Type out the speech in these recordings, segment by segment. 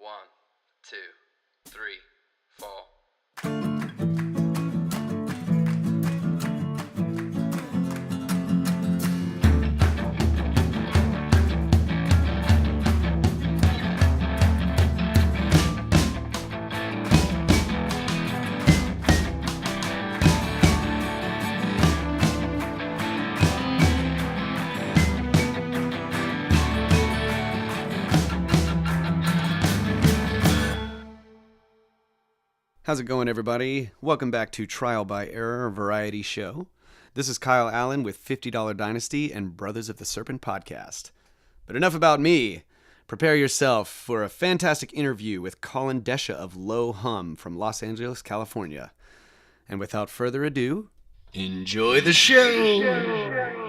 1, 2, 3, 4. How's it going, everybody? Welcome back to Trial by Error Variety Show. This is Kyle Allen with $50 Dynasty and Brothers of the Serpent podcast. But enough about me. Prepare yourself for a fantastic interview with Colin Desha of Low Hum from Los Angeles, California. And without further ado, enjoy the show!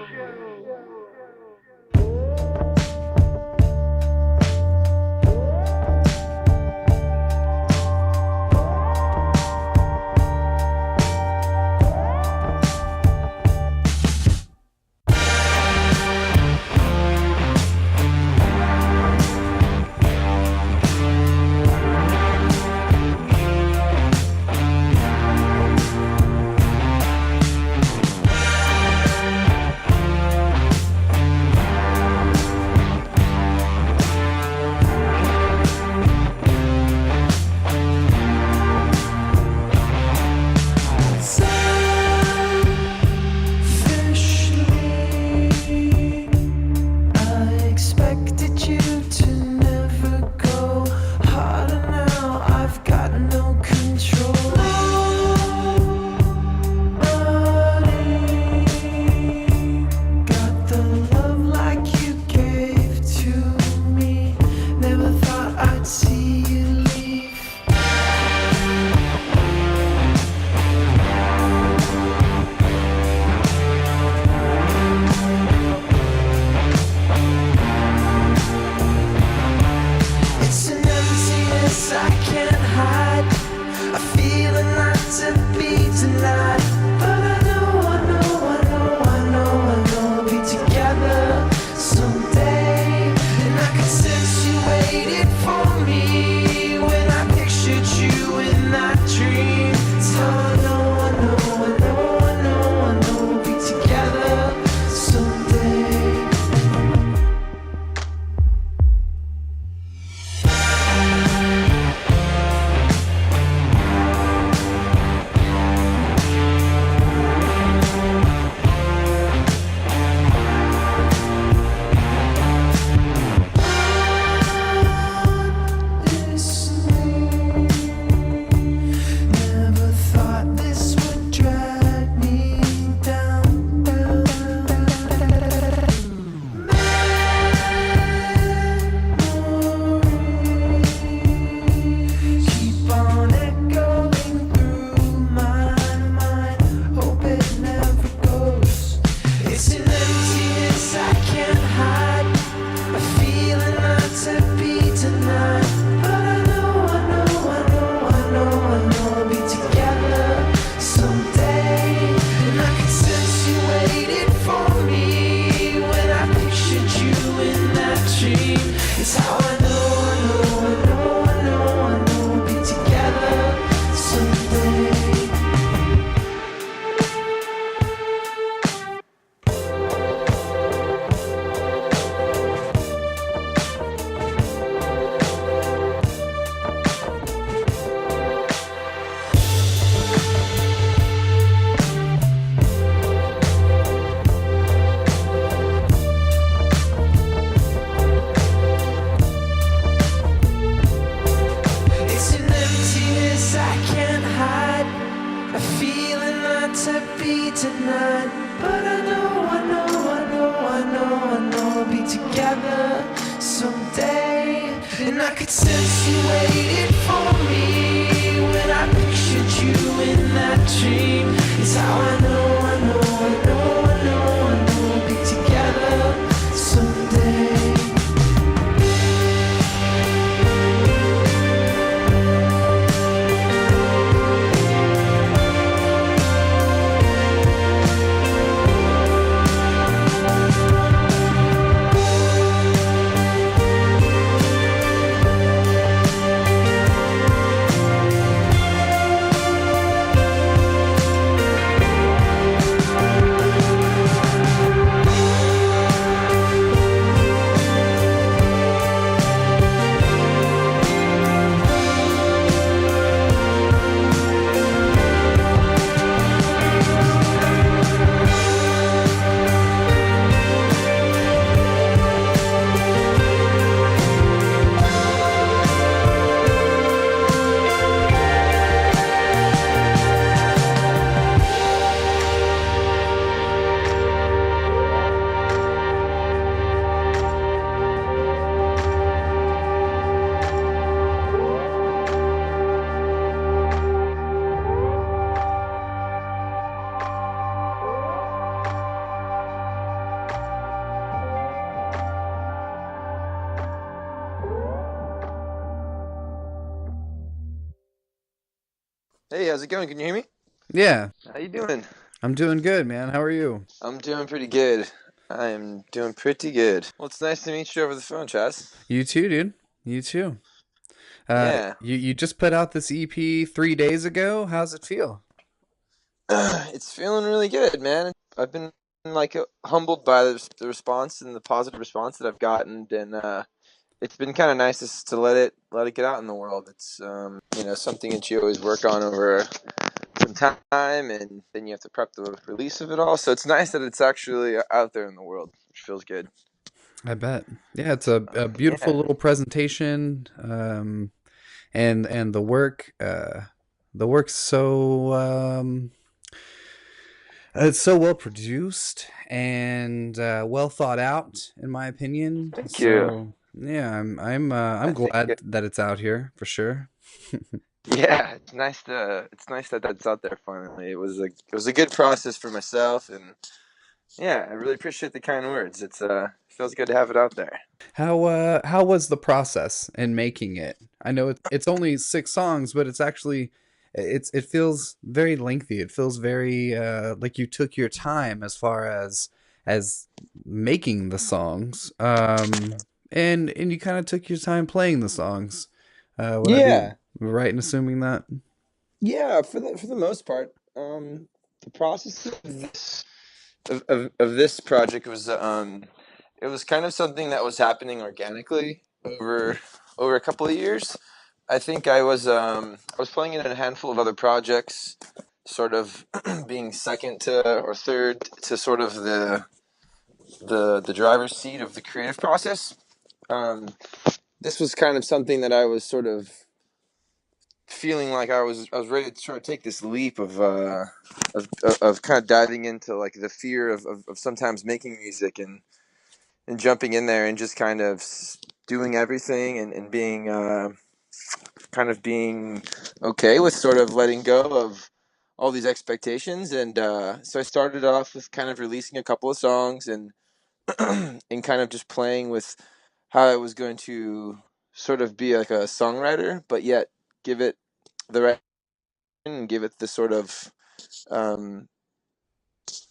Hey, how's it going? Can you hear me? Yeah, How you doing? I'm doing good, man. How are you? I'm doing pretty good. I am doing pretty good. Well, it's nice to meet you over the phone, Chaz. You too, dude. You too. Yeah. You just put out this EP 3 days ago. How's it feel? It's feeling really good, man. I've been like humbled by the response and the positive response that I've gotten, and it's been kind of nice to let it get out in the world. It's something that you always work on over some time, and then you have to prep the release of it all. So it's nice that it's actually out there in the world, which feels good. I bet. Yeah, it's a beautiful Yeah. little presentation. And the work's so it's so well produced and well thought out, in my opinion. Thank you. So yeah, I'm I think glad that it's out here for sure. yeah, it's nice that that's out there finally. It was a good process for myself, and yeah, I really appreciate the kind words. It feels good to have it out there. How was the process in making it? I know it's only 6 songs, but it's actually it feels very lengthy. It feels very like you took your time as far as making the songs. And you kind of took your time playing the songs. Would I be Yeah, right in assuming that? yeah, for the most part, the process of this project was it was kind of something that was happening organically over a couple of years. I think I was playing in a handful of other projects, sort of being second to or third to sort of the driver's seat of the creative process. Um, this was kind of something that I was sort of feeling like I was ready to try to take this leap of kind of diving into like the fear of sometimes making music and jumping in there and just kind of doing everything and being kind of being okay with sort of letting go of all these expectations. And so I started off with kind of releasing a couple of songs and kind of just playing with how I was going to sort of be like a songwriter, but yet give it the right and give it the sort of um,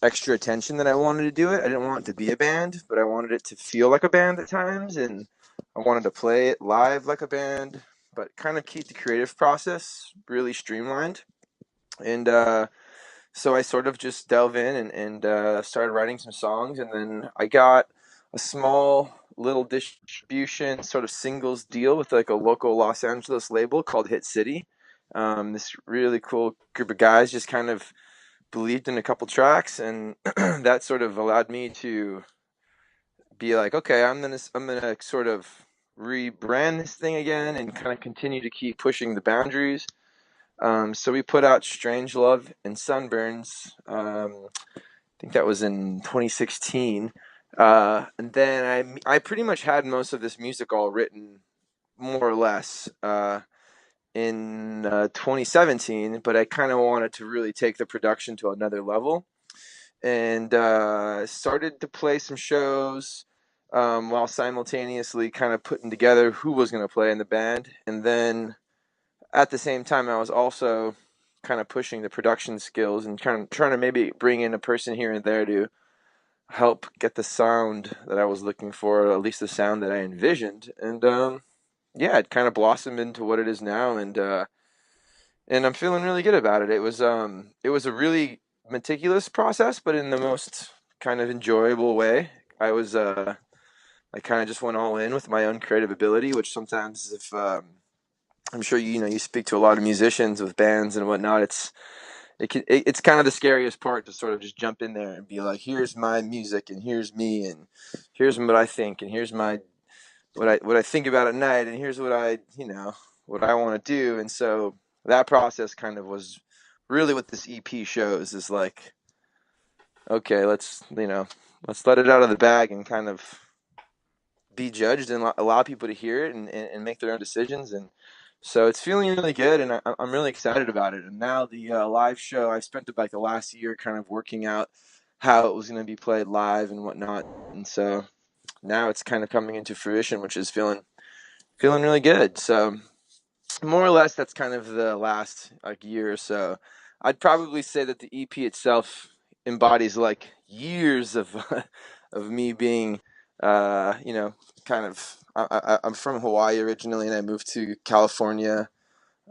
extra attention that I wanted to do it. I didn't want it to be a band, but I wanted it to feel like a band at times, and I wanted to play it live like a band, but kind of keep the creative process really streamlined. And so I sort of just delve in and started writing some songs, and then I got a small little distribution sort of singles deal with like a local Los Angeles label called Hit City. This really cool group of guys just kind of believed in a couple tracks, and that sort of allowed me to be like, okay, I'm gonna sort of rebrand this thing again and kind of continue to keep pushing the boundaries. So we put out Strange Love and Sunburns. I think that was in 2016. And then I pretty much had most of this music all written, more or less, in 2017. But I kind of wanted to really take the production to another level, and started to play some shows while simultaneously kind of putting together who was going to play in the band. And then at the same time, I was also kind of pushing the production skills and trying to maybe bring in a person here and there to help get the sound that I was looking for, or at least the sound that I envisioned. And yeah, it kind of blossomed into what it is now, and I'm feeling really good about it. It was a really meticulous process, but in the most kind of enjoyable way. I kind of just went all in with my own creative ability, which sometimes, if I'm sure you speak to a lot of musicians with bands and whatnot, it's kind of the scariest part to sort of just jump in there and be like, here's my music and here's me and here's what I think and here's my what I think about at night, and here's what I want to do. And so that process kind of was really what this EP shows, is like, okay, let's let it out of the bag and kind of be judged and allow people to hear it and make their own decisions. And so it's feeling really good, and I'm really excited about it. And now the live show, I spent like the last year kind of working out how it was going to be played live and whatnot. And so now it's kind of coming into fruition, which is feeling really good. So more or less that's kind of the last like year or so. I'd probably say that the EP itself embodies like years of of me being you know, kind of I'm from Hawaii originally, and I moved to California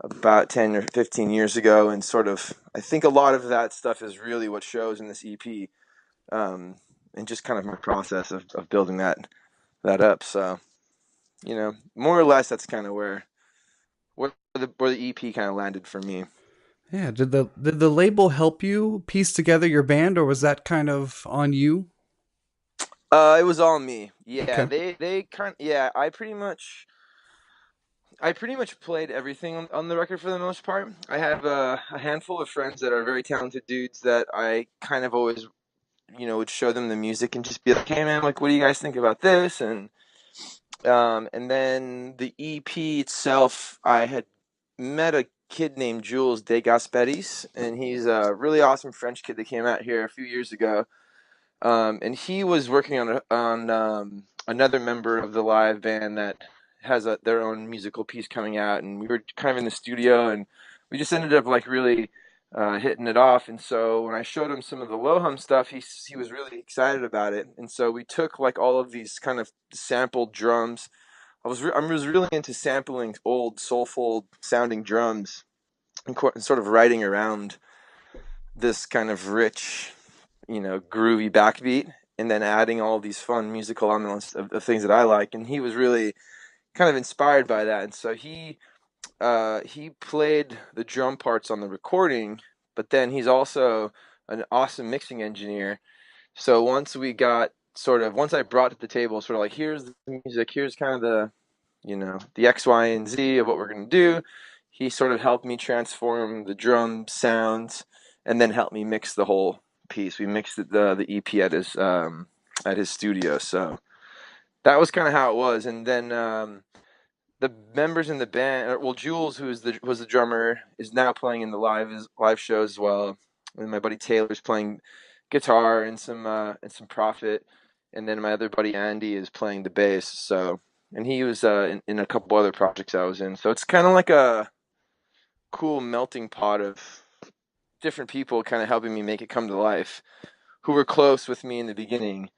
about 10 or 15 years ago, and sort of I think a lot of that stuff is really what shows in this EP, and just kind of my process of building that up. So, you know, more or less that's kind of where the EP kind of landed for me. Yeah, did the label help you piece together your band, or was that kind of on you? It was all me. Yeah, Okay. they kind yeah. I pretty much played everything on the record for the most part. I have a handful of friends that are very talented dudes that I kind of always, you know, would show them the music and just be like, "Hey man, like, what do you guys think about this?" And then the EP itself, I had met a kid named Jules de Gasperis, and he's a really awesome French kid that came out here a few years ago. And he was working on another member of the live band that has their own musical piece coming out, and we were kind of in the studio, and we just ended up like really hitting it off. And so when I showed him some of the low hum stuff, he was really excited about it. And so we took like all of these kind of sampled drums. I was really into sampling old soulful sounding drums and sort of writing around this kind of rich, you know, groovy backbeat, and then adding all these fun musical elements of things that I like. And he was really kind of inspired by that. And so he played the drum parts on the recording, but then he's also an awesome mixing engineer. So once I brought to the table sort of like, here's the music, here's kind of the, you know, the X, Y, and Z of what we're going to do. He sort of helped me transform the drum sounds and then helped me mix the whole piece. We mixed the EP at his studio. So that was kind of how it was. And then the members in the band, well, Jules, was the drummer, is now playing in the live shows as well. And my buddy Taylor's playing guitar and some Prophet, and then my other buddy Andy is playing the bass. So, and he was in a couple other projects I was in. So it's kind of like a cool melting pot of different people kind of helping me make it come to life, who were close with me in the beginning.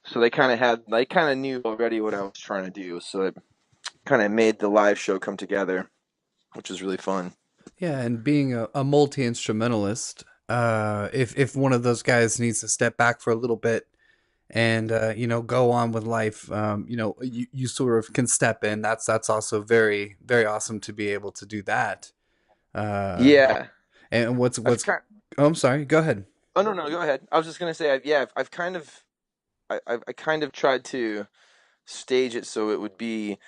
So they kind of knew already what I was trying to do. So it kind of made the live show come together, which was really fun. Yeah, and being a multi instrumentalist, if one of those guys needs to step back for a little bit and go on with life, you sort of can step in. That's also very very awesome to be able to do that. Uh, Yeah, and I've what's kind. oh, I'm sorry. Go ahead. Oh no, no, go ahead. I was just gonna say, I've kind of, I kind of tried to stage it so it would be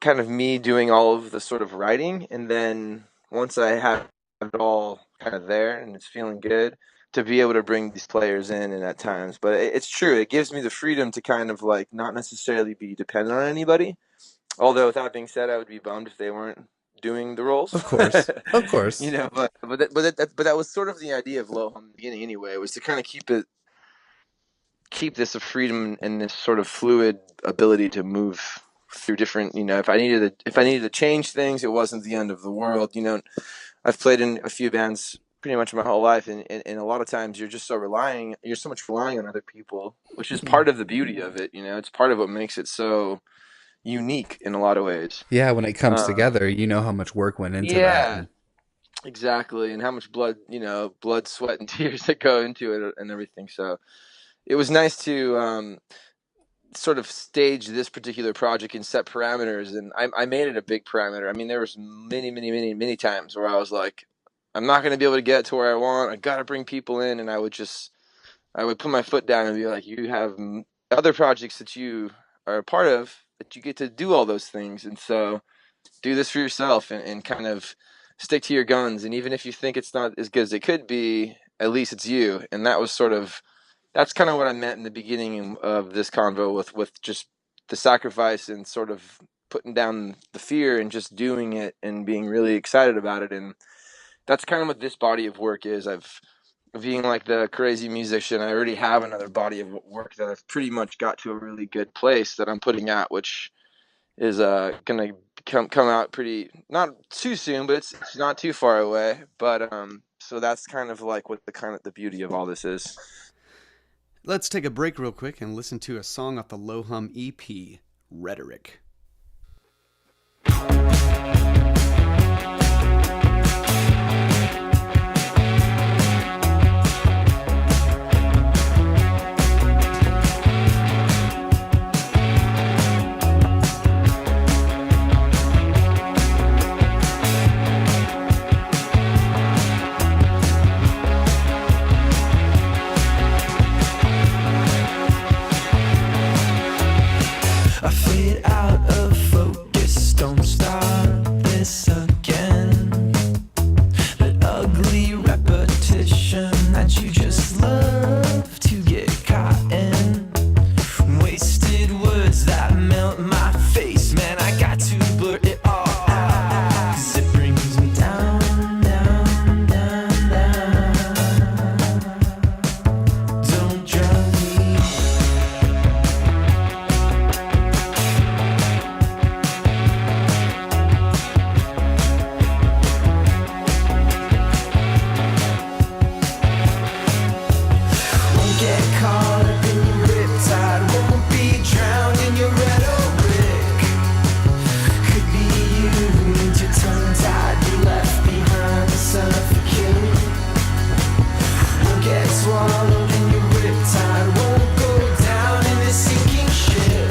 kind of me doing all of the sort of writing, and then once I have it all kind of there and it's feeling good, to be able to bring these players in and at times. But it's true, it gives me the freedom to kind of like not necessarily be dependent on anybody. Although with that being said, I would be bummed if they weren't doing the roles. Of course, of You course. know, but that was sort of the idea of low hum in the beginning anyway, was to kind of keep this a freedom and this sort of fluid ability to move through different, you know, if I needed to change things, it wasn't the end of the world. You know, I've played in a few bands pretty much my whole life, and a lot of times you're so much relying on other people, which is Yeah. part of the beauty of it. You know, it's part of what makes it so unique in a lot of ways. Yeah, when it comes um, together, you know how much work went into that. yeah, exactly, and how much blood, you know, blood, sweat, and tears that go into it and everything. So it was nice to sort of stage this particular project and set parameters, and I made it a big parameter. I mean, there was many times where I was like, I'm not going to be able to get to where I want. I got to bring people in, and I would put my foot down and be like, you have other projects that you are a part of that you get to do all those things, and so do this for yourself, and kind of stick to your guns. And even if you think it's not as good as it could be, at least it's you. And that's kind of what I meant in the beginning of this convo with just the sacrifice and sort of putting down the fear and just doing it and being really excited about it. And that's kind of what this body of work is. I've being like the crazy musician, I already have another body of work that I've pretty much got to a really good place that I'm putting out, which is gonna come out pretty, not too soon, but it's not too far away. But so that's kind of like what the beauty of all this is. Let's take a break real quick and listen to a song off the Low Hum EP, Rhetoric. I fade out of focus, don't start this again. That ugly repetition that you just love to get caught in. Wasted words that melt my face, man, I got to blur it all out. 'Cause it brings me down, down, down, down. Don't drown me. Won't get caught up in your riptide, won't be drowned in your rhetoric. Could be you need your tongue tied, you left behind to suffocate. Won't get swallowed in your riptide, won't go down in this sinking ship.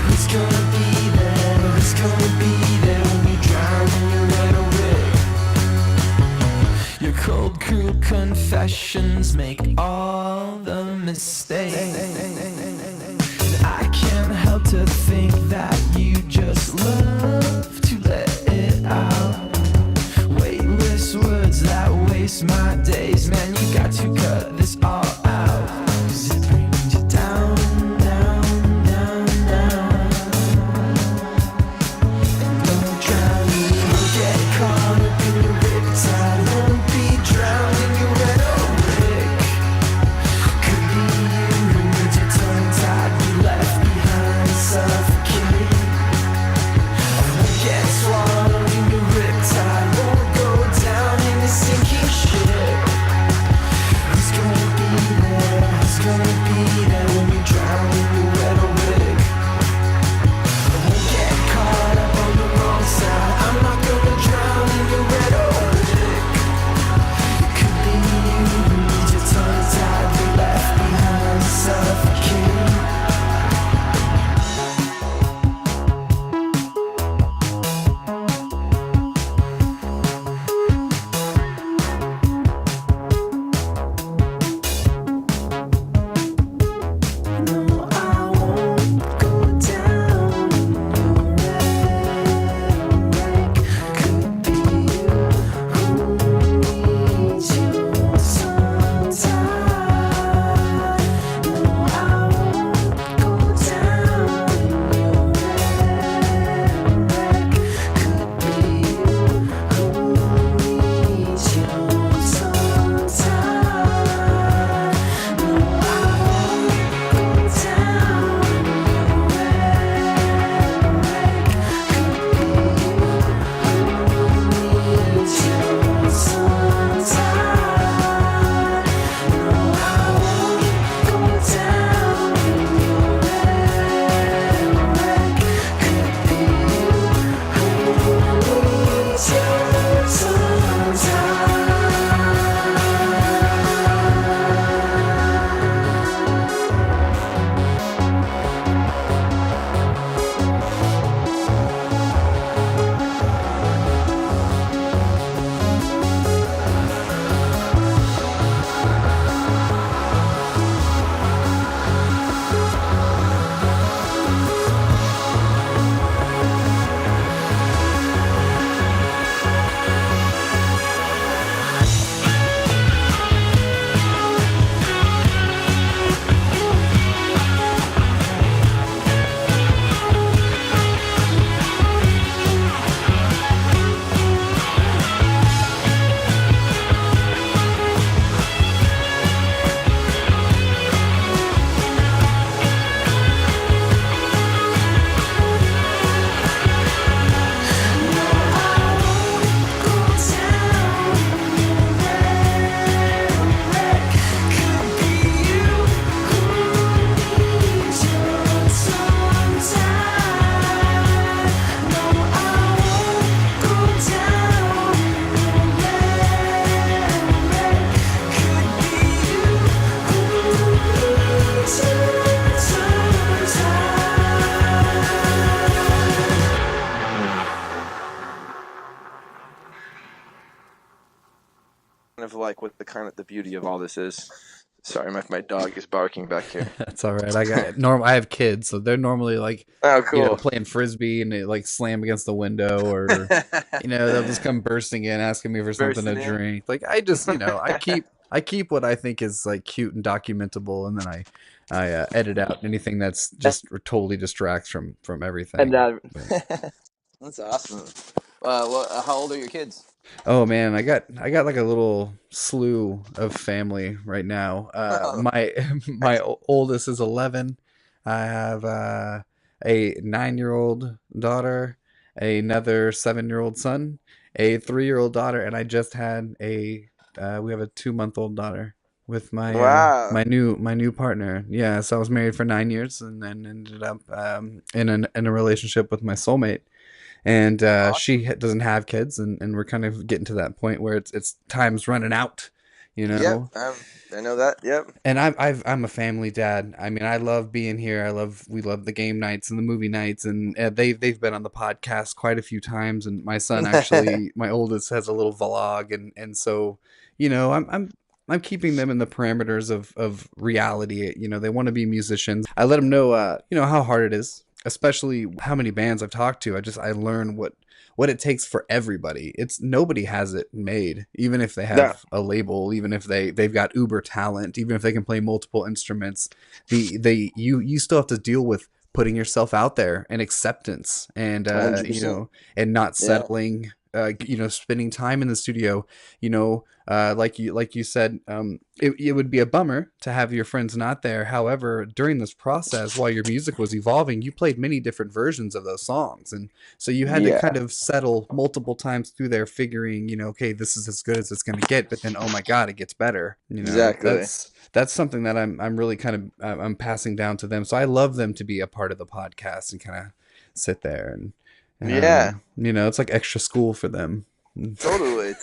Who's gonna be there? Who's gonna be there when you drown in your rhetoric? Your cold, cruel confessions make all the mistakes. And I can't help to think that you just love to let it out. Weightless words that waste my days, man, you got to cut this all out. 'Cause it brings you down, down, down, down. And don't drown me, won't get caught up in your riptide, won't be drowned in your rhetoric. Could be you of like what the beauty of all this is. Sorry, my dog is barking back here. That's all right. I have kids, so they're normally like, Oh, cool. playing frisbee and they like slam against the window, or they'll just come bursting in asking me for something to Bursting in. drink. Like I just, I keep what I think is like cute and documentable, and then I edit out anything that's just totally distracts from everything. But- That's awesome. How old are your kids? Oh man, I got like a little slew of family right now. My oldest is 11. I have a 9-year-old daughter, another 7-year-old son, a 3-year-old daughter, and I just had we have a 2-month-old daughter with Wow. my new partner. Yeah, so I was married for 9 years and then ended up in a relationship with my soulmate, and she doesn't have kids, and we're kind of getting to that point where it's time's running out, you Yep. know. I know that. Yep. And I'm a family dad. I mean, I love being here. We love the game nights and the movie nights, and they've been on the podcast quite a few times. And my son, actually, my oldest, has a little vlog, and so I'm keeping them in the parameters of reality. They want to be musicians. I let them know how hard it is, especially how many bands I've talked to. I learn what it takes for everybody. It's nobody has it made, even if they have No. a label, even if they've got uber talent, even if they can play multiple instruments. You still have to deal with putting yourself out there and acceptance, and 100%. and not Yeah. settling. Spending time in the studio. Like you said, it would be a bummer to have your friends not there. However, during this process, while your music was evolving, you played many different versions of those songs, and so you had to Yeah. kind of settle multiple times through there, figuring, okay, this is as good as it's going to get, but then, oh my God, it gets better. Exactly. That's something that I'm really kind of I'm passing down to them. So I love them to be a part of the podcast and kind of sit there and Yeah. it's like extra school for them. Totally.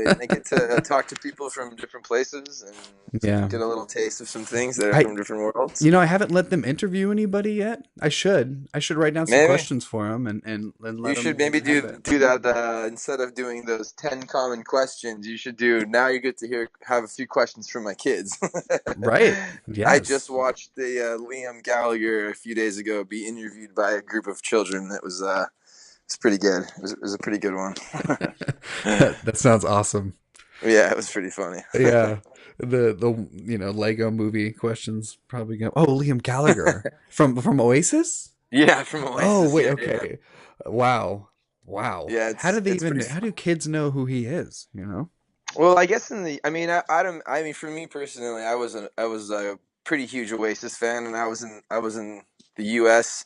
And they get to talk to people from different places and Yeah. get a little taste of some things that are I from different worlds. I haven't let them interview anybody yet. I should write down some Maybe questions for them and you let should them maybe have do it. do that instead of doing those 10 common questions. You should do now. You get to have a few questions from my kids. Right. I Yes. just watched the Liam Gallagher a few days ago be interviewed by a group of children. That was it's pretty good. It was a pretty good one. That sounds awesome. Yeah, it was pretty funny. Yeah. The Lego movie questions probably go. Oh, Liam Gallagher from Oasis? Yeah, from Oh, Oasis. wait, Yeah, okay. Wow. yeah. How do kids know who he is, Well, I guess I don't. I mean, for me personally, I was a pretty huge Oasis fan, and I was in the U.S.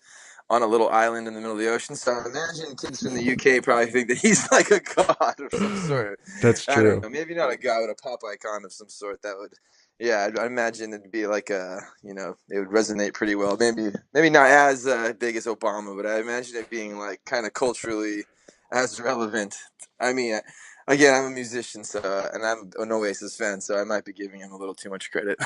on a little island in the middle of the ocean. So I imagine kids from the UK probably think that he's like a god of some sort. That's I don't true. know, maybe not a god, but a pop icon of some sort. That would, yeah, I imagine it'd be like it would resonate pretty well. Maybe not as big as Obama, but I imagine it being like kind of culturally as relevant. I mean, again, I'm a musician, and I'm an Oasis fan, so I might be giving him a little too much credit.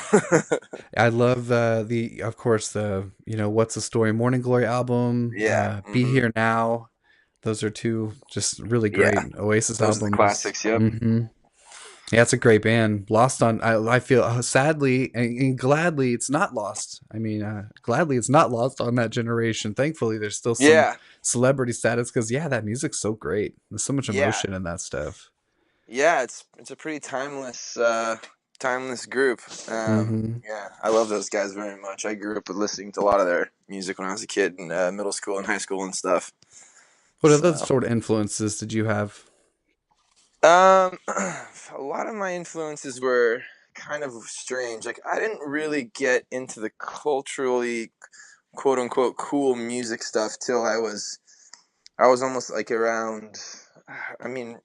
I love of course, the What's the Story, Morning Glory album, Yeah. Be Hmm. Here Now. Those are two just really great Yeah. Oasis Those are the albums. classics. Yep. Yeah, it's a great band. Lost on, I feel, sadly and gladly, it's not lost. I mean, gladly it's not lost on that generation. Thankfully, there's still some Yeah. celebrity status, because yeah, that music's so great. There's so much Yeah. emotion in that stuff. Yeah. It's a pretty timeless group. Hmm. Yeah, I love those guys very much. I grew up with listening to a lot of their music when I was a kid in middle school and high school and stuff. What other So, sort of influences did you have? a lot of my influences were kind of strange. Like I didn't really get into the culturally quote unquote cool music stuff till I was almost like around. I mean,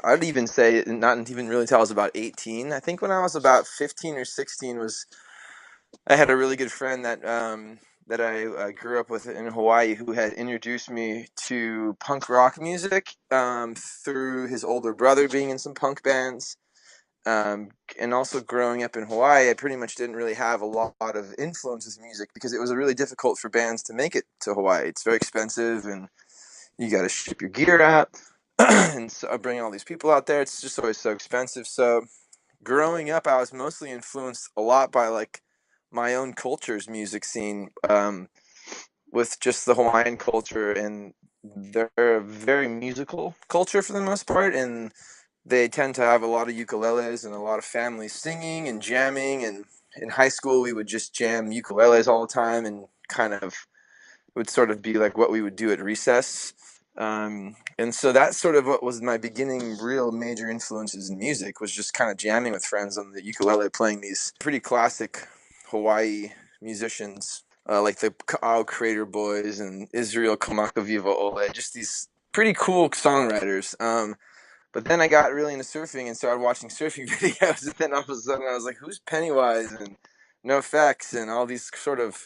I'd even say not even really till I was about 18. I think when I was about 15 or 16 I had a really good friend that I grew up with in Hawaii who had introduced me to punk rock music through his older brother being in some punk bands. And also growing up in Hawaii, I pretty much didn't really have a lot of influence with music because it was really difficult for bands to make it to Hawaii. It's very expensive and you got to ship your gear out. and so bringing all these people out there, it's just always so expensive. So growing up, I was mostly influenced a lot by like my own culture's music scene, with just the Hawaiian culture, and they're a very musical culture for the most part, and they tend to have a lot of ukuleles and a lot of families singing and jamming. And in high school, we would just jam ukuleles all the time, and kind of would sort of be like what we would do at recess. And so that's sort of what was my beginning real major influences in music, was just kind of jamming with friends on the ukulele, playing these pretty classic Hawaii musicians, like the Ka'au Crater Boys and Israel Kamakaviva Ole, just these pretty cool songwriters. But then I got really into surfing and started watching surfing videos, and then all of a sudden I was like, who's Pennywise and NoFX and all these sort of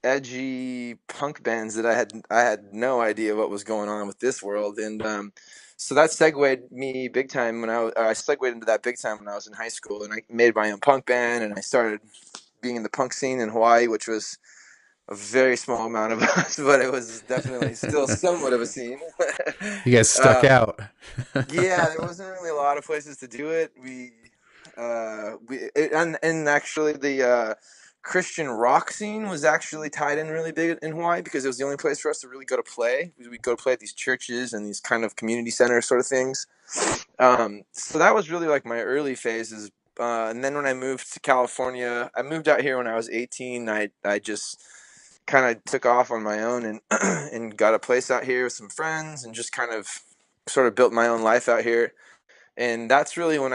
edgy punk bands that I had no idea what was going on with this world. And so that segued me big time when I segued into that big time when I was in high school, and I made my own punk band, and I started being in the punk scene in Hawaii, which was a very small amount of us, but it was definitely still somewhat of a scene. You guys stuck out. Yeah, there wasn't really a lot of places to do it. And actually the Christian rock scene was actually tied in really big in Hawaii, because it was the only place for us to really go to play. We'd go to play at these churches and these kind of community center sort of things. So that was really like my early phases. And then when I moved to California, I moved out here when I was 18. I just kind of took off on my own, and and got a place out here with some friends, and just kind of sort of built my own life out here. And that's really when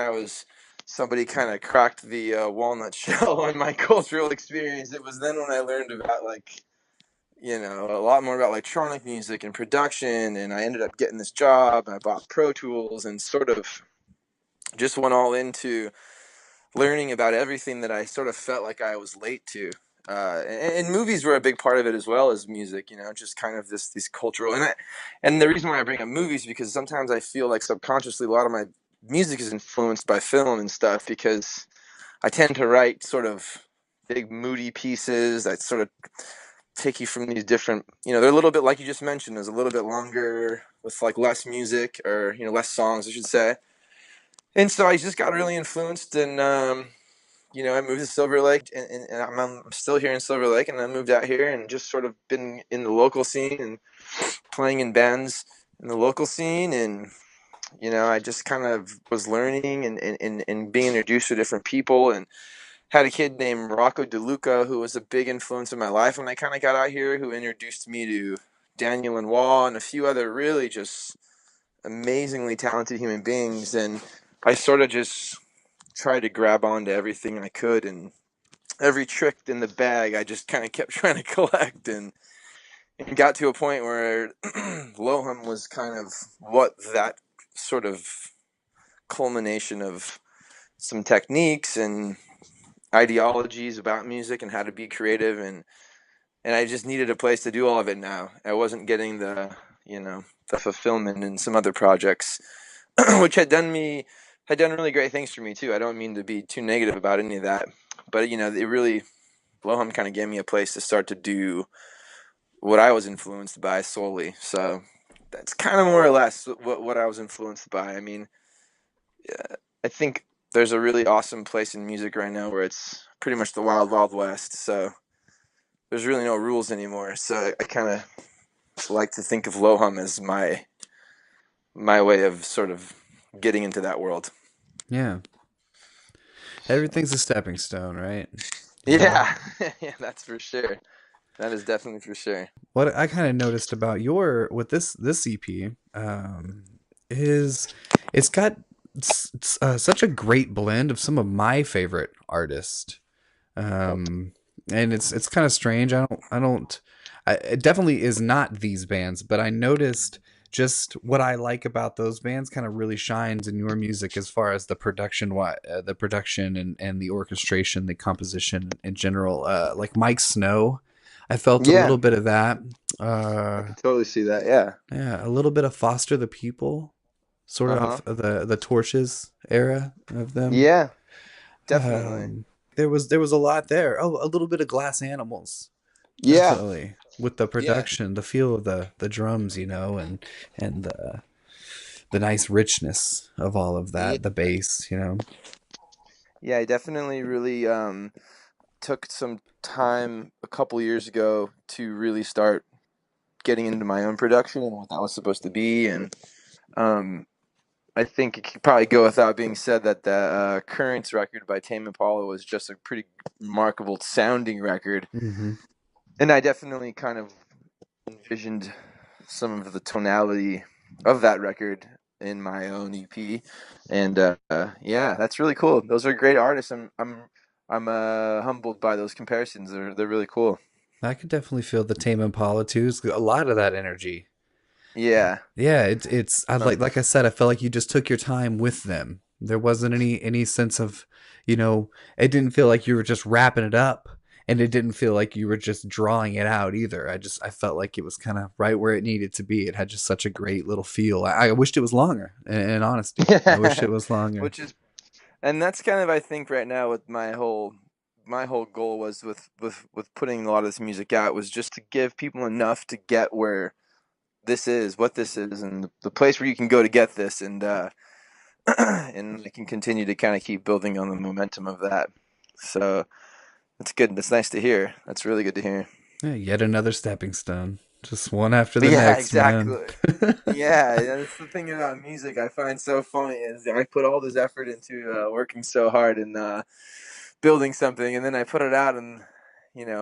somebody kind of cracked the walnut shell on my cultural experience. It was then when I learned about a lot more about electronic music and production, and I ended up getting this job. I bought Pro Tools and sort of just went all into learning about everything that I sort of felt like I was late to. And movies were a big part of it as well as music, just kind of these cultural, and the reason why I bring up movies is because sometimes I feel like subconsciously a lot of my music is influenced by film and stuff, because I tend to write sort of big moody pieces that sort of take you from these different, they're a little bit like you just mentioned, is a little bit longer with like less music, or less songs I should say. And so I just got really influenced, and I moved to Silver Lake, and I'm still here in Silver Lake, and I moved out here and just sort of been in the local scene and playing in bands in the local scene. And I just kind of was learning and being introduced to different people, and had a kid named Rocco DeLuca who was a big influence in my life when I kind of got out here, who introduced me to Daniel and Wall and a few other really just amazingly talented human beings. And I sort of just tried to grab onto everything I could, and every trick in the bag I just kind of kept trying to collect, and got to a point where Loham was kind of what that sort of culmination of some techniques and ideologies about music and how to be creative, and I just needed a place to do all of it now. I wasn't getting the fulfillment in some other projects, which had done really great things for me too. I don't mean to be too negative about any of that, but it really, Loham kind of gave me a place to start to do what I was influenced by solely. So that's kind of more or less what I was influenced by. I mean, I think there's a really awesome place in music right now where it's pretty much the wild, wild west. So there's really no rules anymore. So I kind of like to think of Loham as my way of sort of getting into that world. Yeah. Everything's a stepping stone, right? Yeah, yeah, that's for sure. That is definitely for sure. What I kind of noticed about with this EP is it's got such a great blend of some of my favorite artists, and it's kind of strange. It definitely is not these bands, but I noticed just what I like about those bands kind of really shines in your music as far as the production, the production and the orchestration, the composition in general. Like Mike Snow, I felt a little bit of that. I can totally see that. Yeah. Yeah, a little bit of Foster the People, sort of the Torches era of them. Yeah, definitely. There was a lot there. Oh, a little bit of Glass Animals. Yeah. Definitely. With the production, the feel of the drums, and the nice richness of all of Yeah, that, the bass, you know. yeah, I definitely really took some time a couple years ago to really start getting into my own production and what that was supposed to be. And um, I think it could probably go without being said that the Currents record by Tame Impala was just a pretty remarkable sounding record. Hmm. And I definitely kind of envisioned some of the tonality of that record in my own EP. And yeah, that's really cool. Those are great artists. I'm humbled by those comparisons. They're really cool. I could definitely feel the Tame Impala too. It's a lot of that energy. Yeah. Yeah, it's I Um, like I said, I felt like you just took your time with them. There wasn't any sense of, you know, it didn't feel like you were just wrapping it up, and it didn't feel like you were just drawing it out either. I felt like it was kind of right where it needed to be. It had just such a great little feel. I wished it was longer. In honesty, I wish it was longer. which is, and that's kind of, I think, right now with my whole goal was with putting a lot of this music out was just to give people enough to get where this is, what this is, and the place where you can go to get this, and and I can continue to kind of keep building on the momentum of that. So that's good. That's nice to hear. That's really good to hear. Yeah, yet another stepping stone. Just one after the Yeah, next, man. exactly. Yeah, that's the thing about music I find so funny is I put all this effort into working so hard and building something, and then I put it out, and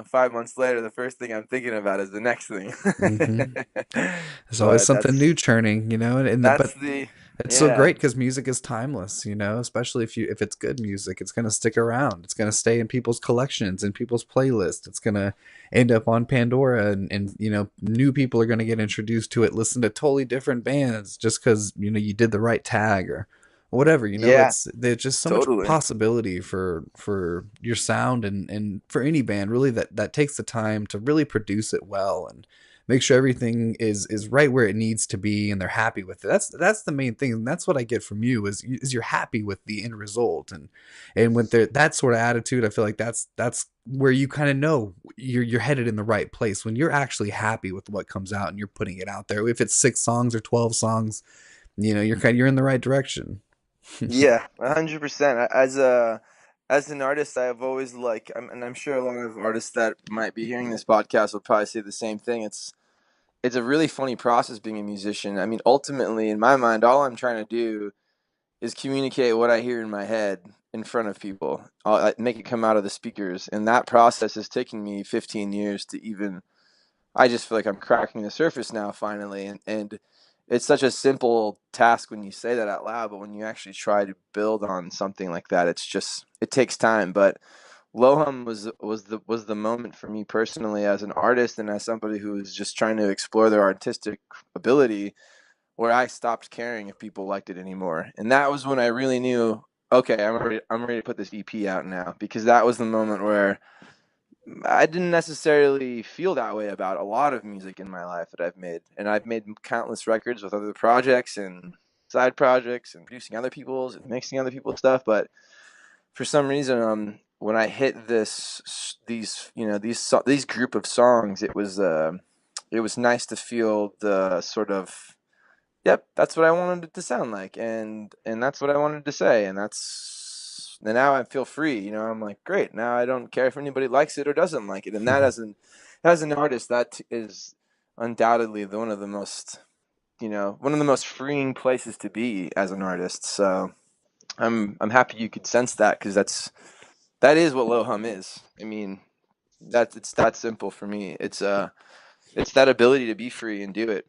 5 months later, the first thing I'm thinking about is the next thing. Hmm. There's always But something new churning, you know, that's but the it's so yeah, great because music is timeless, you know, especially if it's good music, it's gonna stick around. It's gonna stay in people's collections and people's playlists. It's gonna end up on Pandora, and you know, new people are gonna get introduced to it, listen to totally different bands just because you know you did the right tag or whatever. You know, yeah, it's there's just so much totally. possibility for your sound and for any band really that takes the time to really produce it well and make sure everything is right where it needs to be and they're happy with it. That's the main thing, and that's what I get from you is you're happy with the end result, and with that sort of attitude, I feel like that's where you kind of know you're headed in the right place when you're actually happy with what comes out and you're putting it out there. If it's 6 songs or 12 songs, you know you're in the right direction. Yeah, 100%. As an artist, I have always and I'm sure a lot of artists that might be hearing this podcast will probably say the same thing. It's a really funny process being a musician. I mean, ultimately, in my mind, all I'm trying to do is communicate what I hear in my head in front of people. I make it come out of the speakers, and that process has taken me 15 years to even. I just feel like I'm cracking the surface now, finally, and it's such a simple task when you say that out loud, but when you actually try to build on something like that, it takes time. But Lohum was the moment for me personally as an artist and as somebody who was just trying to explore their artistic ability, where I stopped caring if people liked it anymore. And that was when I really knew, okay, I'm ready to put this EP out now, because that was the moment where I didn't necessarily feel that way about a lot of music in my life that I've made. And I've made countless records with other projects and side projects and producing other people's and mixing other people's stuff, but for some reason, when I hit these group of songs, it was nice to feel the sort of, yep, that's what I wanted it to sound like, and that's what I wanted to say, and now I feel free. I'm like, great. Now I don't care if anybody likes it or doesn't like it, and that as an artist, that is undoubtedly one of the most freeing places to be as an artist. So I'm happy you could sense that, because that is what low hum is. I mean, it's that simple for me. It's that ability to be free and do it,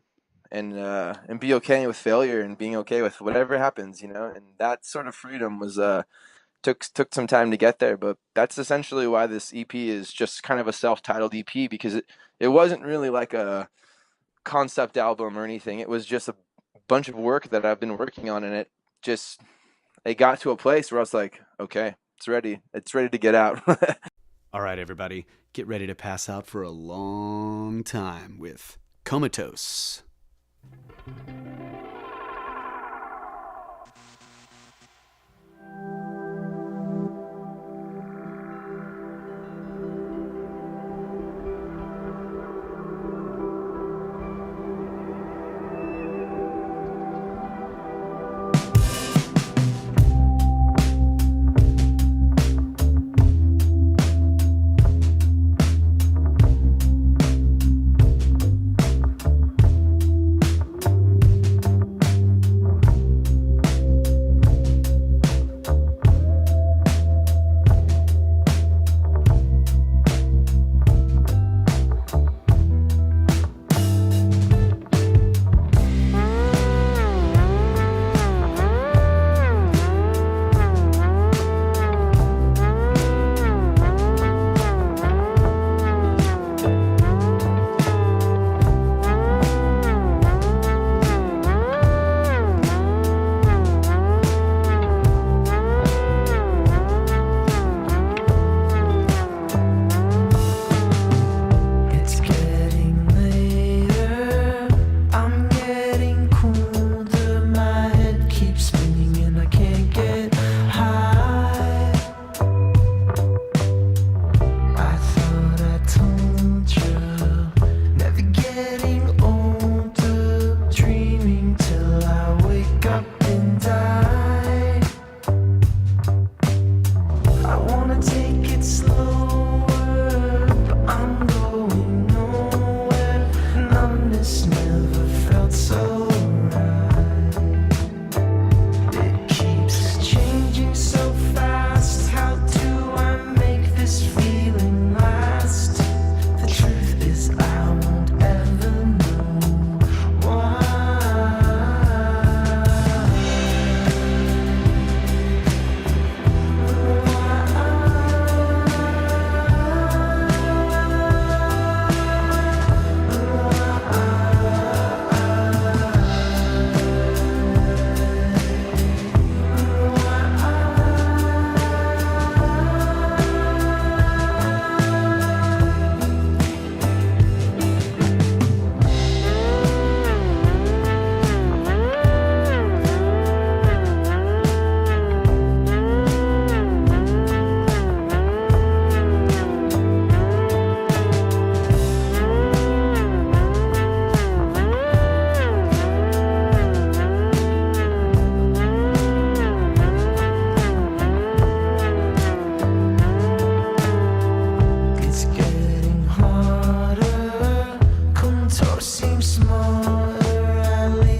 and be okay with failure and being okay with whatever happens. And that sort of freedom was took some time to get there, but that's essentially why this EP is just kind of a self-titled EP, because it wasn't really like a concept album or anything. It was just a bunch of work that I've been working on, and it got to a place where I was like, okay, it's ready. It's ready to get out. All right, everybody, get ready to pass out for a long time with Comatose.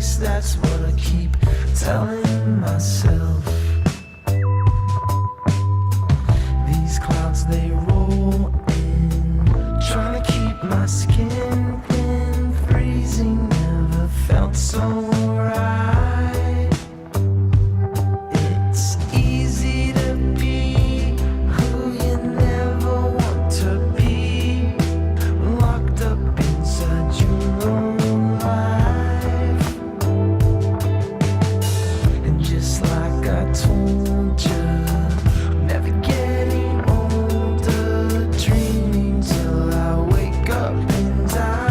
least that's what I keep telling myself. These clouds, they roll in, trying to keep my skin thin. Freezing never felt so right. It's easy to be who you never want to be, locked up inside your own life. And just like I told you, never getting older, dreaming till I wake up and die.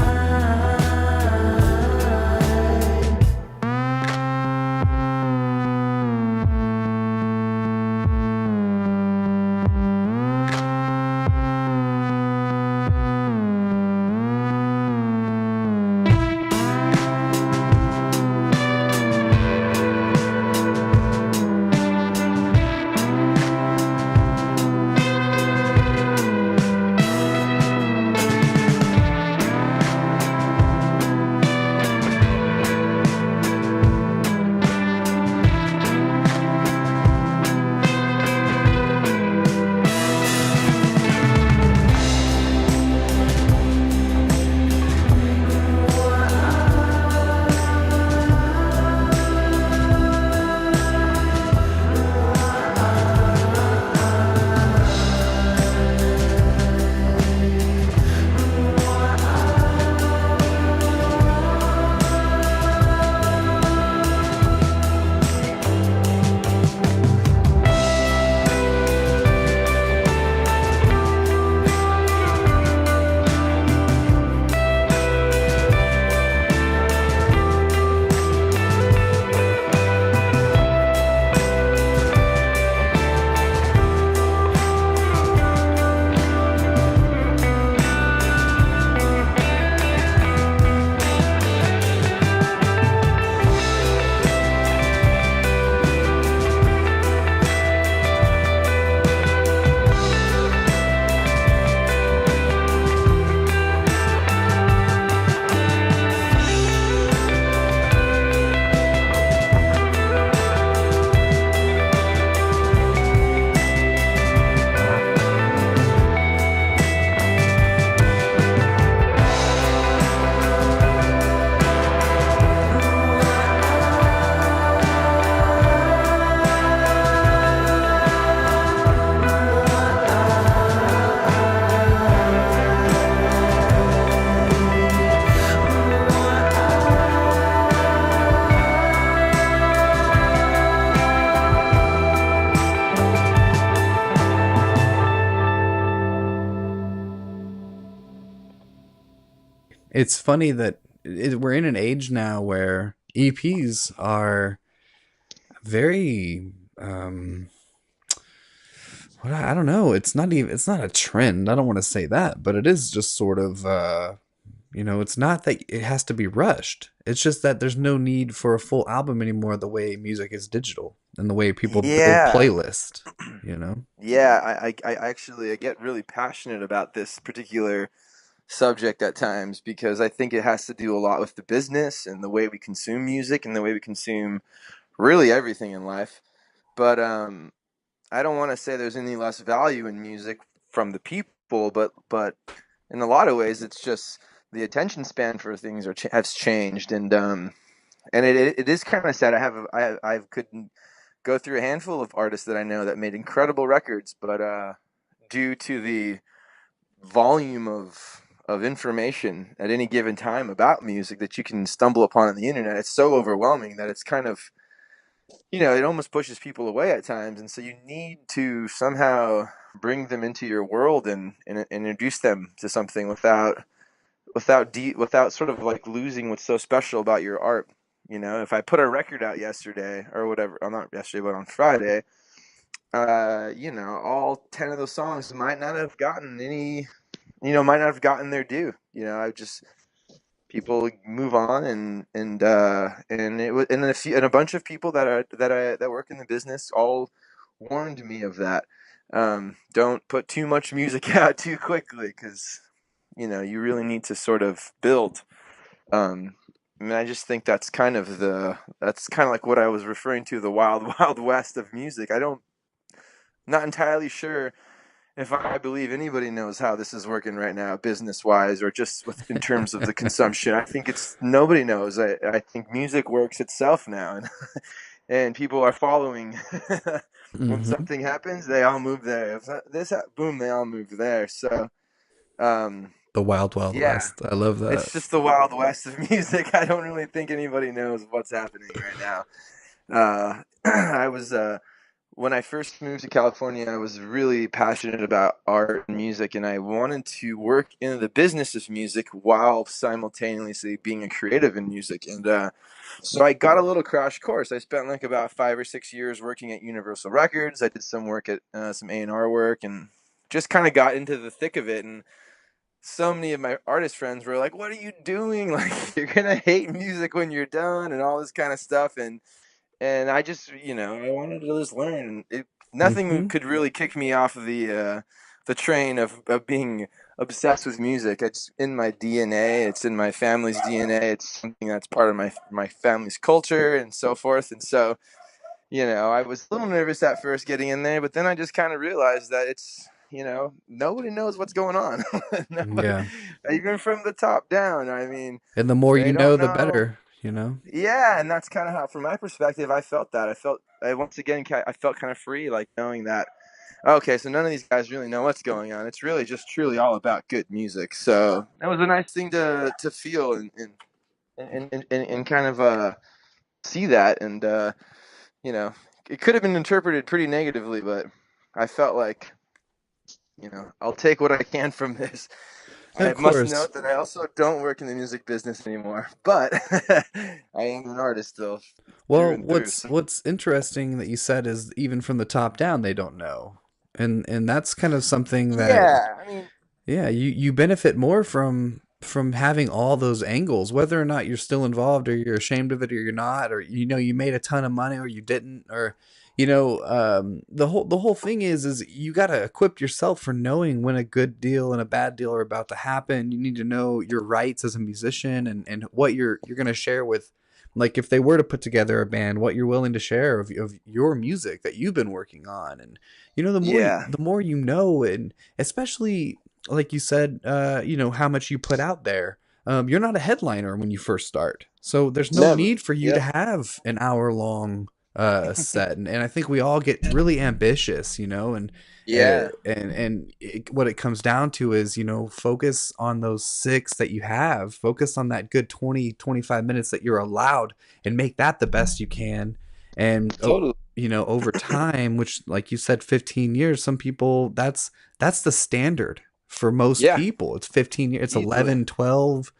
It's funny that we're in an age now where EPs are very what I don't know. It's not a trend. I don't want to say that, but it is just sort of it's not that it has to be rushed. It's just that there's no need for a full album anymore the way music is digital and the way people build Yeah, playlists, you know? yeah. I actually I get really passionate about this particular subject at times because I think it has to do a lot with the business and the way we consume music and the way we consume really everything in life. But I don't want to say there's any less value in music from the people, but in a lot of ways, it's just the attention span for things has changed, and it is kind of sad. I couldn't go through a handful of artists that I know that made incredible records, but due to the volume of information at any given time about music that you can stumble upon on the internet, it's so overwhelming that it's kind of it almost pushes people away at times, and so you need to somehow bring them into your world and introduce them to something without sort of like losing what's so special about your art. If I put a record out yesterday or whatever, not yesterday, but on Friday, all 10 of those songs might not have gotten their due. I just people move on and a bunch of people that work in the business all warned me of that. Don't put too much music out too quickly because you really need to sort of build. Um, I mean, I just think that's kind of like what I was referring to, the wild, wild west of music. Not entirely sure if I believe anybody knows how this is working right now, business wise, or just in terms of the consumption. I think nobody knows. I think music works itself now, and and people are following. When Hmm. something happens, they all move there. If boom, they all move there. So, um, The Wild Wild yeah, West. I love that. it's just the wild west of music. I don't really think anybody knows what's happening right now. I was when I first moved to California, I was really passionate about art and music, and I wanted to work in the business of music while simultaneously being a creative in music. And so I got a little crash course. I spent like about 5 or 6 years working at Universal Records. I did some work at some A&R work, and just kind of got into the thick of it. And so many of my artist friends were like, "What are you doing? Like, you're gonna hate music when you're done," and all this kind of stuff. And I just, I wanted to just learn. Nothing Hmm. could really kick me off of the train of being obsessed with music. It's in my DNA. It's in my family's DNA. It's something that's part of my family's culture and so forth. And so, I was a little nervous at first getting in there, but then I just kind of realized that nobody knows what's going on. Nobody, Yeah. even from the top down. I mean, And the more you they know, don't the know. better, you know? Yeah, and that's kind of how, from my perspective, I felt that. Once again, I felt kind of free, like knowing that, okay, so none of these guys really know what's going on. It's really just truly all about good music. So that was a nice thing to feel and kind of see that. And, you know, it could have been interpreted pretty negatively, but I felt like, I'll take what I can from this. Of I must course. note that I also don't work in the music business anymore, but I am an artist still, through Well, and through. what's So, what's interesting that you said is even from the top down they don't know. And that's kind of something that yeah, I mean, yeah, you benefit more from having all those angles, whether or not you're still involved or you're ashamed of it or you're not, or you made a ton of money or you didn't, or the whole thing is you got to equip yourself for knowing when a good deal and a bad deal are about to happen. You need to know your rights as a musician and what you're going to share with, like if they were to put together a band, what you're willing to share of your music that you've been working on. And yeah, the more you know, and especially like you said, how much you put out there. You're not a headliner when you first start, so there's no never. need for you to Yep. have an hour long set. And I think we all get really ambitious, and Yeah, what it comes down to is, focus on those six that you have, focus on that good 20-25 minutes that you're allowed, and make that the best you can. And totally. over time, which like you said, 15 years, some people, that's the standard for most Yeah, people. It's 15 years, it's easily. 11, 12,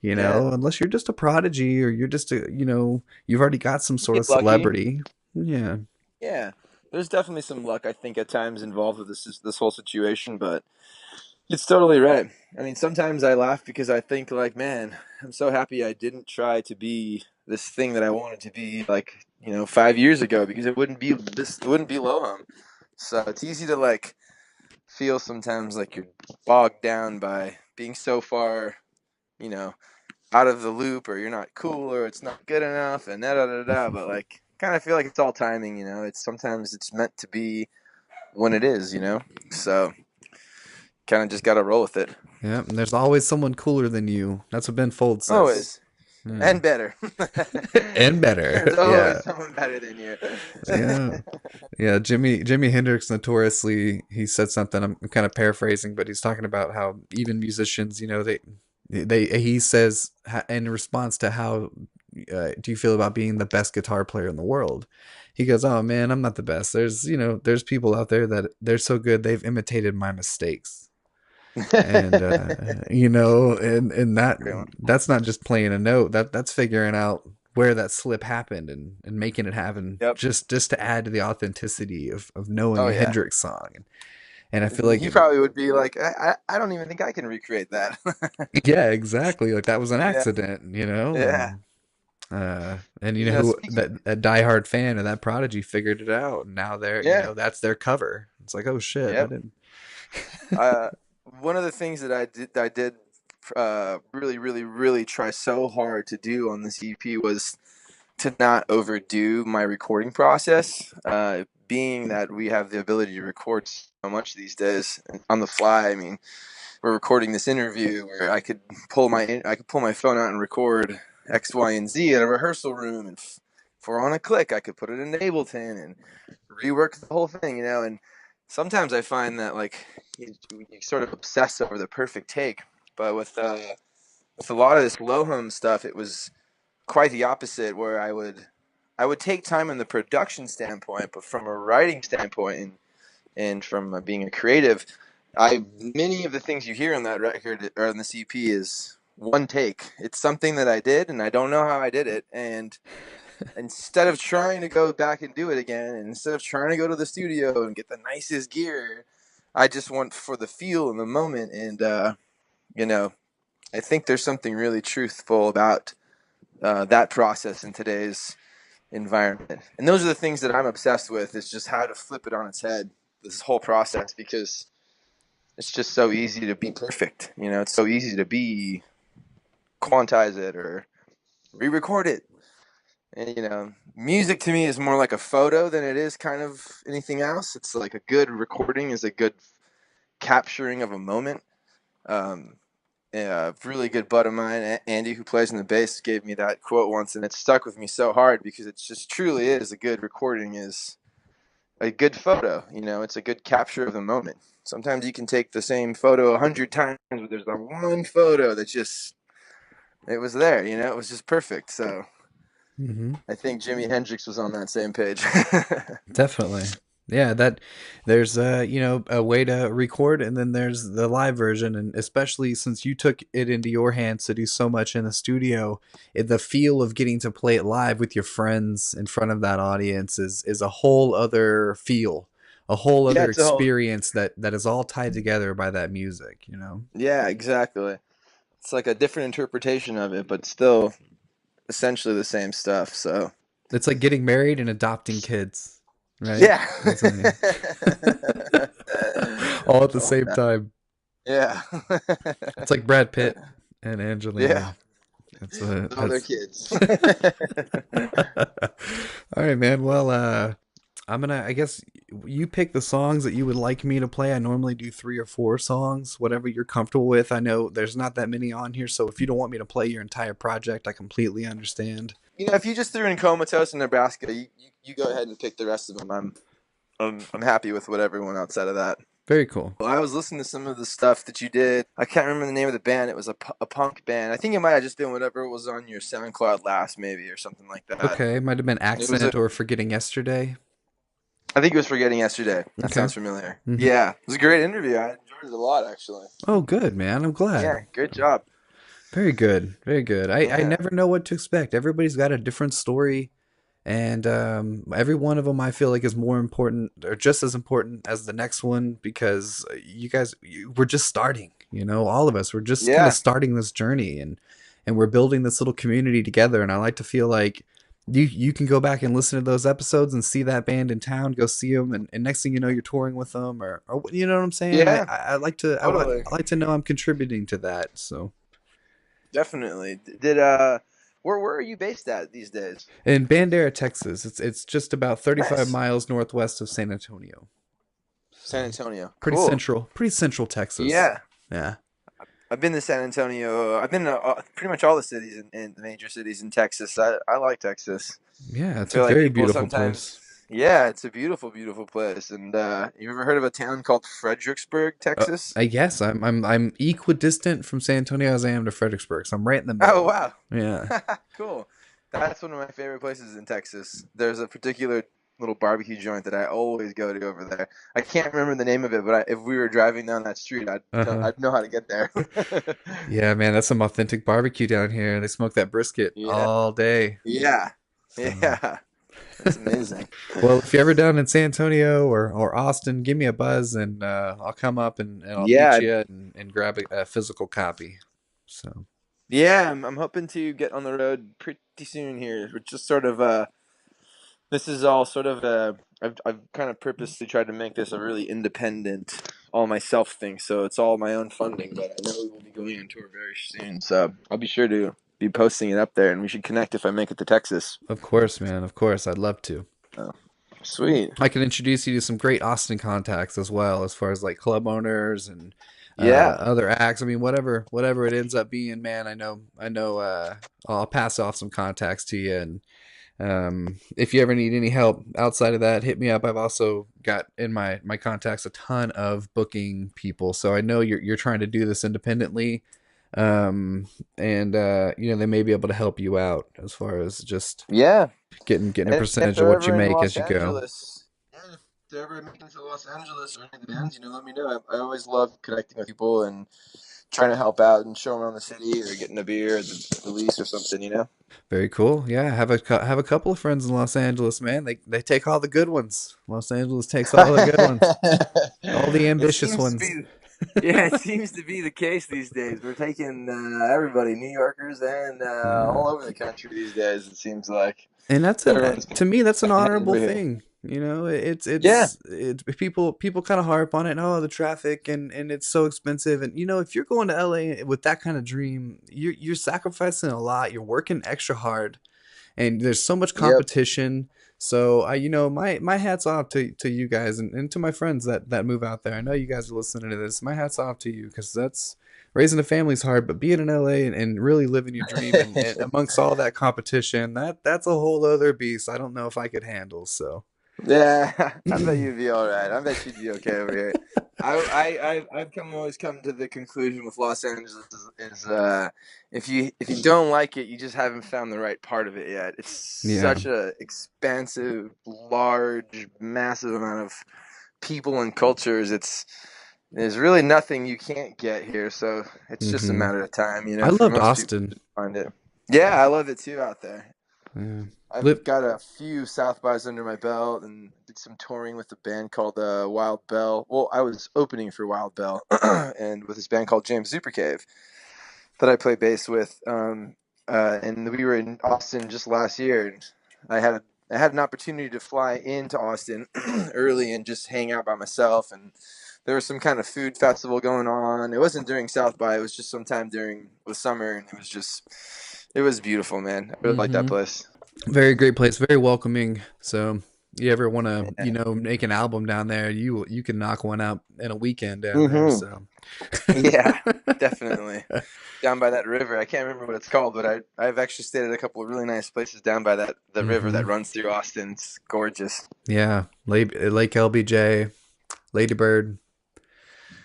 Yeah, unless you're just a prodigy or you're just you've already got some you sort get of lucky. celebrity. Yeah. Yeah, there's definitely some luck, I think, at times involved with this whole situation, but it's totally right. I mean, sometimes I laugh because I think like, man, I'm so happy I didn't try to be this thing that I wanted to be, like, 5 years ago, because it wouldn't be Lohum. So it's easy to like feel sometimes like you're bogged down by being so far, you know, out of the loop, or you're not cool, or it's not good enough, and da da da da. But like, kind of feel like it's all timing. It's sometimes it's meant to be when it is. So kind of just got to roll with it. Yeah, and there's always someone cooler than you. That's what Ben Folds says. Always. Yeah. And better. And better. There's always Yeah. someone better than you. Yeah. Yeah, Jimi Hendrix notoriously, he said something, I'm kind of paraphrasing, but he's talking about how even musicians, he says in response to how do you feel about being the best guitar player in the world? He goes, "Oh man, I'm not the best. There's people out there that they're so good they've imitated my mistakes." And and Great one. that's not just playing a note. That's figuring out where that slip happened and making it happen Yep. just to add to the authenticity of knowing Oh a yeah. Hendrix song. And I feel like He probably would be like, I don't even think I can recreate that. yeah, exactly. Like that was an Yeah. accident, Yeah. and who Speaking. that diehard fan of that Prodigy figured it out, and now they're Yeah. that's their cover. It's like, oh shit, I Yep. didn't. Uh, One of the things that I did really, really, really try so hard to do on this EP was to not overdo my recording process. Being that we have the ability to record so much these days on the fly. I mean, we're recording this interview where I could pull my phone out and record X, Y, and Z in a rehearsal room, and if we're on a click, I could put it in Ableton and rework the whole thing, you know. And sometimes I find that like you sort of obsess over the perfect take, but with a lot of this low hum stuff, it was quite the opposite. Where I would take time in the production standpoint, but from a writing standpoint and from being a creative, many of the things you hear on that record or on the CP is one take. It's something that I did, and I don't know how I did it. And instead of trying to go back and do it again, and instead of trying to go to the studio and get the nicest gear, I just went for the feel in the moment. And you know, I think there's something really truthful about that process in today's environment. And those are the things that I'm obsessed with, is just how to flip it on its head, this whole process, because it's just so easy to be perfect. You know, it's so easy to be quantize it or re-record it. And, you know, music to me is more like a photo than it is kind of anything else. It's like a good recording is a good capturing of a moment. A really good bud of mine, Andy, who plays in the bass, gave me that quote once, and it stuck with me so hard because it just truly is a good recording is a good photo. You know, it's a good capture of the moment. Sometimes you can take the same photo 100 times, but there's that one photo that just, it was there, you know, it was just perfect. So I think Jimi Hendrix was on that same page. Definitely. Yeah, that there's a way to record, and then there's the live version, and especially since you took it into your hands to do so much in the studio, the feel of getting to play it live with your friends in front of that audience is a whole other feel, a whole Yeah, other it's a whole, experience that is all tied together by that music, you know. yeah, exactly. It's like a different interpretation of it, but still essentially the same stuff. So It's like getting married and adopting kids, right? yeah. That's what I mean. All at the same time. Yeah. It's like Brad Pitt and Yeah. Angelina. All their That's kids. all right, man. Well, I guess you pick the songs that you would like me to play. I normally do 3 or 4 songs, whatever you're comfortable with. I know there's not that many on here, so if you don't want me to play your entire project, I completely understand. You know, if you just threw in Comatose in Nebraska, you go ahead and pick the rest of them. I'm happy with whatever one outside of that. Very cool. Well, I was listening to some of the stuff that you did. I can't remember the name of the band. It was a punk band. I think it might have just been whatever was on your SoundCloud last, maybe, or something like that. Okay, might have been It was Accident or Forgetting Yesterday. I think it was Forgetting Yesterday. That Okay. sounds familiar. Mhm. Yeah, it was a great interview. I enjoyed it a lot, actually. Oh, good, man. I'm glad. Yeah, good job. Very good. Very good. I Yeah. never know what to expect. Everybody's got a different story, and every one of them I feel like is more important or just as important as the next one, because you guys, we're just starting. You know, all of us, we're just kind Yeah. of starting this journey, and we're building this little community together. And I like to feel like you can go back and listen to those episodes and see that band in town, go see them, and next thing you know, you're touring with them, or you know what I'm saying? Yeah, I like to totally. I like to know I'm contributing to that. So. Definitely. Where are you based at these days? In Bandera, Texas. It's just about 35 Nice. miles northwest of San Antonio. San Antonio. Pretty Cool. central Texas. Yeah. Yeah. I've been to San Antonio. I've been to pretty much all the cities in the major cities in Texas. I like Texas. Yeah, it's I feel a like very people beautiful sometimes. place. Yeah, it's a beautiful, beautiful place. And you ever heard of a town called Fredericksburg, Texas? I guess I'm equidistant from San Antonio as I am to Fredericksburg, so I'm right in the middle. Oh, wow. Yeah. Cool. That's one of my favorite places in Texas. There's a particular little barbecue joint that I always go to over there. I can't remember the name of it, but if we were driving down that street, I'd know how to get there. Yeah, man, that's some authentic barbecue down here. They smoke that brisket Yeah. all day. Yeah. Yeah. That's amazing. Well, if you're ever down in San Antonio or Austin, give me a buzz, and I'll come up and I'll Yeah. meet you and grab a physical copy. So. Yeah, I'm hoping to get on the road pretty soon here. We're just sort of this is all sort of I've kind of purposely tried to make this a really independent all myself things, so it's all my own funding. But I know we will be going on tour very soon, so I'll be sure to be posting it up there, and we should connect if I make it to Texas. Of course, man. Of course, I'd love to. Oh, sweet. I can introduce you to some great Austin contacts as well, as far as like club owners and Yeah. other acts. I mean, whatever it ends up being, man. I know. I'll pass off some contacts to you, and if you ever need any help outside of that, hit me up. I've also got in my contacts a ton of booking people, so I know you're trying to do this independently, and they may be able to help you out as far as just Yeah. getting a And percentage if of they're what you ever in make Los as you go. Angeles, yeah, if they're ever making it to Los Angeles or any of the bands, let me know. I always love connecting with people and trying to help out and show them around the city or getting a beer at the least or something. Very cool. Yeah, have a couple of friends in Los Angeles, man. They take all the good ones. Los Angeles takes all the good ones, all the It ambitious seems to ones. be, yeah, it seems to be the case these days. We're taking everybody, New Yorkers and all over the country these days. It seems like And everyone's to me, that's an honorable over here. thing. Yeah, It's people kind of harp on it. Oh, the traffic and it's so expensive. And if you're going to LA with that kind of dream, you're sacrificing a lot. You're working extra hard, and there's so much yep, competition. So my hats off to you guys and to my friends that move out there. I know you guys are listening to this. My hats off to you, because that's raising a family's hard, but being in LA and really living your dream and amongst all that competition, that's a whole other beast. I don't know if I could handle. So yeah. I bet you'd be all right. I bet you'd be okay over here. I've always come to the conclusion with Los Angeles is if you don't like it, you just haven't found the right part of it yet. It's yeah. such a expansive, large, massive amount of people and cultures. There's really nothing you can't get here, so it's just a matter of time, I for loved most people Austin. to find it. Yeah, I love it too out there. Yeah. I've got a few South bys under my belt and did some touring with a band called Wild Bell. Well, I was opening for Wild Bell and with this band called James Supercave that I play bass with. And we were in Austin just last year. And I had an opportunity to fly into Austin early and just hang out by myself. And there was some kind of food festival going on. It wasn't during South by. It was just sometime during the summer. And it was beautiful, man. I really like that place. Very great place, very welcoming. So you ever want to, make an album down there, you can knock one out in a weekend down there. So yeah, definitely. Down by that river. I can't remember what it's called, but I've actually stayed at a couple of really nice places down by the river that runs through Austin. It's gorgeous. Yeah, Lake LBJ, Lady Bird.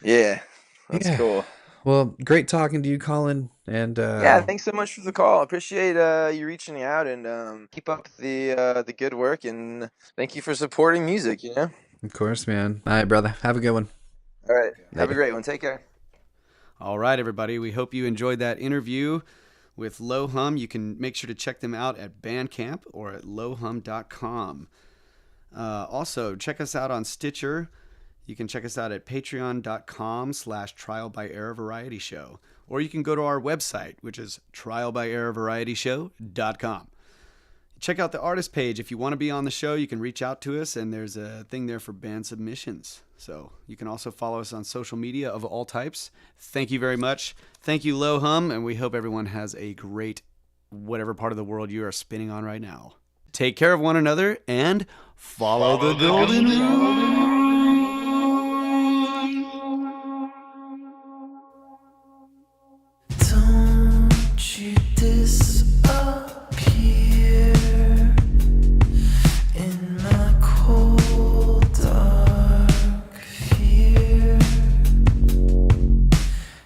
Yeah, that's cool. Well, great talking to you, Colin. And yeah, thanks so much for the call. I appreciate you reaching out, and keep up the good work, and thank you for supporting music. Of course, man. All right, brother. Have a good one. All right, have a great one. Take care. All right, everybody. We hope you enjoyed that interview with Low Hum. You can make sure to check them out at Bandcamp or at lowhum.com. Also, check us out on Stitcher. You can check us out at patreon.com/trialbyerror variety show. Or you can go to our website, which is trialbyerrorvarietyshow.com. Check out the artist page. If you want to be on the show, you can reach out to us, and there's a thing there for band submissions. So you can also follow us on social media of all types. Thank you very much. Thank you, Low Hum, and we hope everyone has a great whatever part of the world you are spinning on right now. Take care of one another, and follow the golden rule. Don't you disappear in my cold dark fear,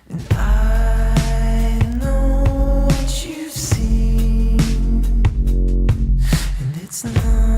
and I know what you've seen, and it's not